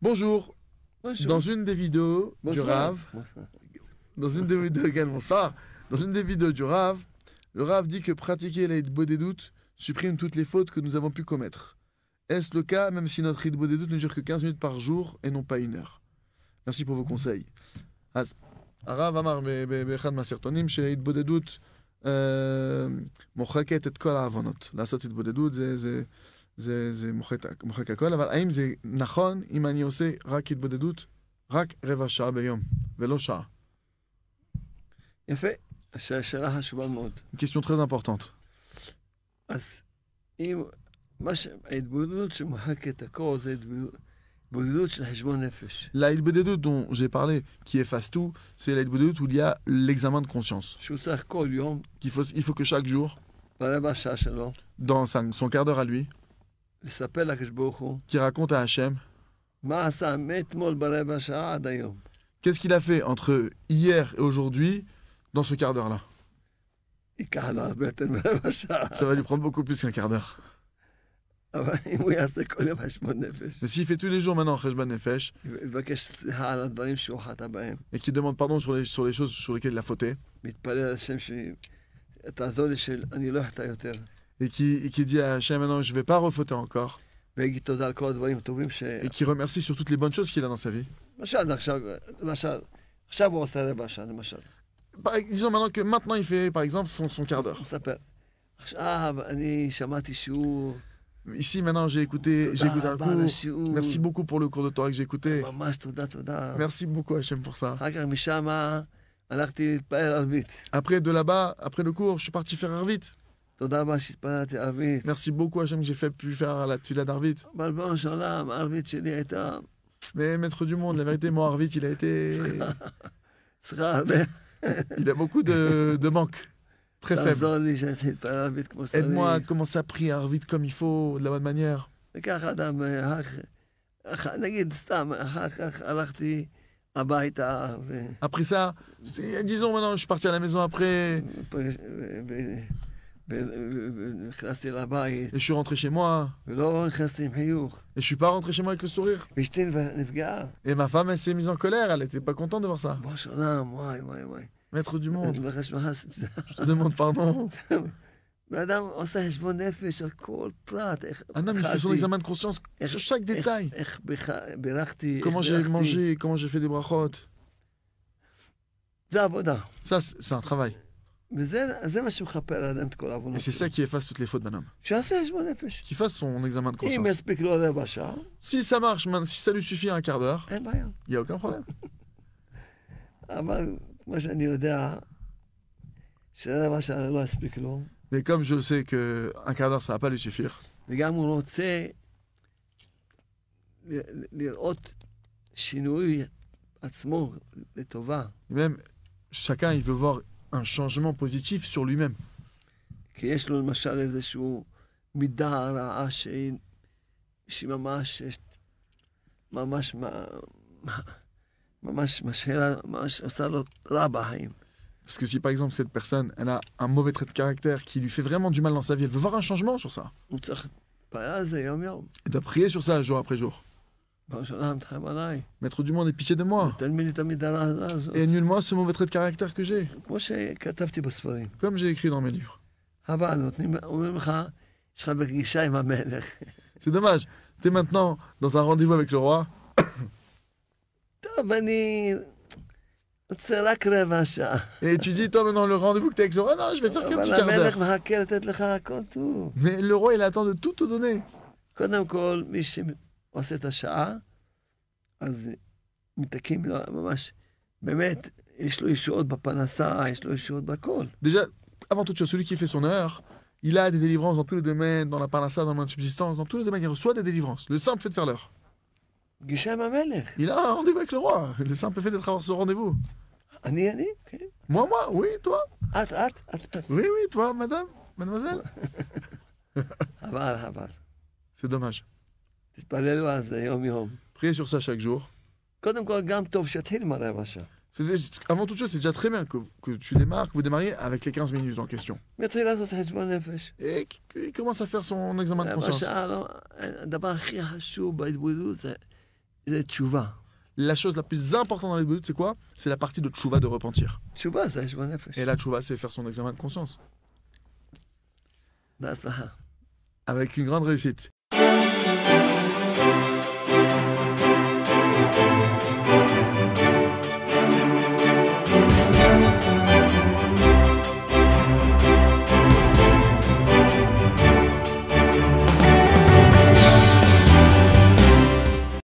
Bonjour. Bonjour. Dans une des vidéos du Rav, dans une des vidéos également, bonsoir. Dans une des vidéos du Rav, le Rav dit que pratiquer la Hitbod des doutes supprime toutes les fautes que nous avons pu commettre. Est-ce le cas, même si notre Hitbod des doutes ne dure que 15 minutes par jour et non pas 1 heure? Merci pour vos conseils. הרב אמר באחד מהסרטונים שהתבודדות מוחקת את כל העוונות. לעשות התבודדות זה מוחק הכל, אבל האם זה נכון אם אני עושה רק התבודדות, רק רבע שעה ביום, ולא שעה? יפה, השאלה חשובה מאוד. Une question très importante. אז אם ההתבודדות שמוחקת הכל זה התבודדות של חשבון נפש. La hitbodedut dont j'ai parlé, qui efface tout, c'est la hitbodedut où il y a l'examen de conscience. שהוא צריך כל יום, Il faut que chaque jour, ברבע שעה שלו, dans son quart d'heure à lui, לספר לקדוש ברוך הוא, qui raconte à Hachem מה עשה מאתמול ברבע שעה עד היום. qu'est-ce qu'il a fait entre hier et aujourd'hui dans ce quart d'heure-là. ייקח לו הרבה יותר מרבע שעה. Ça va lui prendre beaucoup plus qu'un quart d'heure. אבל אם הוא יעשה כל יום חשבון נפש, Mais s'il fait tous les jours maintenant Cheshbon Nefesh יבקש סליחה על הדברים שהוא חטא בהם, et qu'il demande pardon sur les choses sur lesquelles il a fauté מתפלל על השם שתעזור לי שאני לא אחטא יותר, et qui dit à Hachem maintenant je vais pas refauter encore ויגיד תודה על כל הדברים הטובים et qui remercie sur toutes les bonnes choses qu'il a dans sa vie. עכשיו הוא עושה רבע שעה, למשל. Disons maintenant que maintenant il fait par exemple son quart d'heure. הוא מספר. עכשיו אני שמעתי שהוא... Ici maintenant j'ai écouté un cours. שיעור. Merci beaucoup pour le cours de Torah que j'ai écouté. ממש תודה. Merci beaucoup Hachem pour ça. אחר כך משם הלכתי להתפעל ערבית. Après de là-bas, après le cours, je suis parti faire Arvit. תודה רבה שהתפעלתי ערבית. Merci beaucoup Hachem que j'ai pu faire la Tfila d'Arvit. אבל בראש של עולם, הערבית שלי הייתה... Mais maître du monde, la vérité, mon Arvit, il a été... צריכה הרבה. Il a beaucoup de manques. Très faible. לעזור לי שאני אתפעל ערבית כמו שצריך. Aide-moi à commencer à prier Arvit comme il faut, de la bonne manière. וככה אדם, נגיד סתם, אחר כך הלכתי הביתה, Après ça, disons maintenant, je suis parti à la maison après, ונכנסתי לבית, et je suis rentré chez moi, ולא נכנסתי עם חיוך, et je suis pas rentré chez moi avec le sourire. ואשתי נפגעה. Et ma femme, elle s'est mise en colère, elle était pas contente de voir ça. בראש עולם, וואי. Maître du monde, אני מבקש ממך, je te demande pardon. ואדם עושה חשבון נפש על כל פרט, איך Un homme, il fait son examen de conscience sur chaque détail. איך בירכתי, Comment j'ai mangé, comment j'ai fait des brachot. זה עבודה. Ça, c'est un travail. וזה מה שמכפר על האדם את כל Et העוונות c'est ça qui efface toutes les fautes d'un homme. שיעשה חשבון נפש. Qui fasse son examen de אם conscience. יספיק לו רבע שעה, Si ça marche, si ça lui suffit un quart d'heure, אין בעיה. il n'y a aucun problème. אבל כמו שאני יודע, שרבע שעה לא יספיק לו, Mais comme je le sais qu'un quart d'heure, ça va pas lui suffire, וגם הוא רוצה לראות שינוי עצמו לטובה. même chacun, il veut voir un changement positif sur lui-même. כי יש לו למשל איזשהו מידה רעה שהיא ממש משהה, ממש עושה לו רע בחיים. Parce que si par exemple cette personne, elle a un mauvais trait de caractère qui lui fait vraiment du mal dans sa vie, elle veut voir un changement sur ça. הוא צריך להתפלל על זה יום-יום. Elle doit prier sur ça jour après jour. בראש העולם תחם עליי. Maître du monde, aie pitié de moi. תן לי את המידה הרעה הזאת. Et annule-moi ce mauvais trait de caractère que j'ai, כמו שכתבתי בספרים. comme j'ai écrit dans mes livres. אבל אומרים לך, יש לך פגישה עם המלך. C'est dommage. T'es maintenant dans un rendez-vous avec le roi. טוב, אני רוצה רק רבע שעה. Et tu dis, toi maintenant le rendez-vous que t'es avec le roi, non, je vais faire qu'un petit אבל quart המלך d'heure. מחכה לתת לך הכל טוב. Mais le roi, il attend de tout te donner. קודם כל, מי שעושה את השעה, אז מתקים לו ממש, באמת, יש לו ישועות בפרנסה, יש לו ישועות בכל. Déjà, avant toute chose, celui qui fait son heure, il a des délivrances dans tous les domaines, dans la parnassa, dans le moyen de subsistance, dans tous les domaines, il reçoit des délivrances. Le simple fait de faire l'heure. פגישה עם המלך. Il a un rendez-vous avec le roi. Le simple fait d'être avoir ce rendez-vous. אני, כן. Moi, oui, toi. את. Oui, toi, madame, mademoiselle. אבל. C'est dommage. תתפללו על זה יום-יום. Priez sur ça chaque jour. קודם כל, גם טוב שיתחיל עם הרבע שעה. Avant toute chose, c'est déjà très bien que tu démarres, que vous démarriez avec les 15 minutes en question. מתחיל לעשות חשבון נפש. Et il commence à faire son examen de רבע conscience. שעה, הדבר הכי חשוב בהתבודדות זה זה תשובה. La chose la plus importante dans les c'est quoi? C'est la partie de tchouva, de repentir. תשובה זה חשבון נפש. Et la tchouva, c'est faire son examen de conscience. בהצלחה. Avec une grande réussite.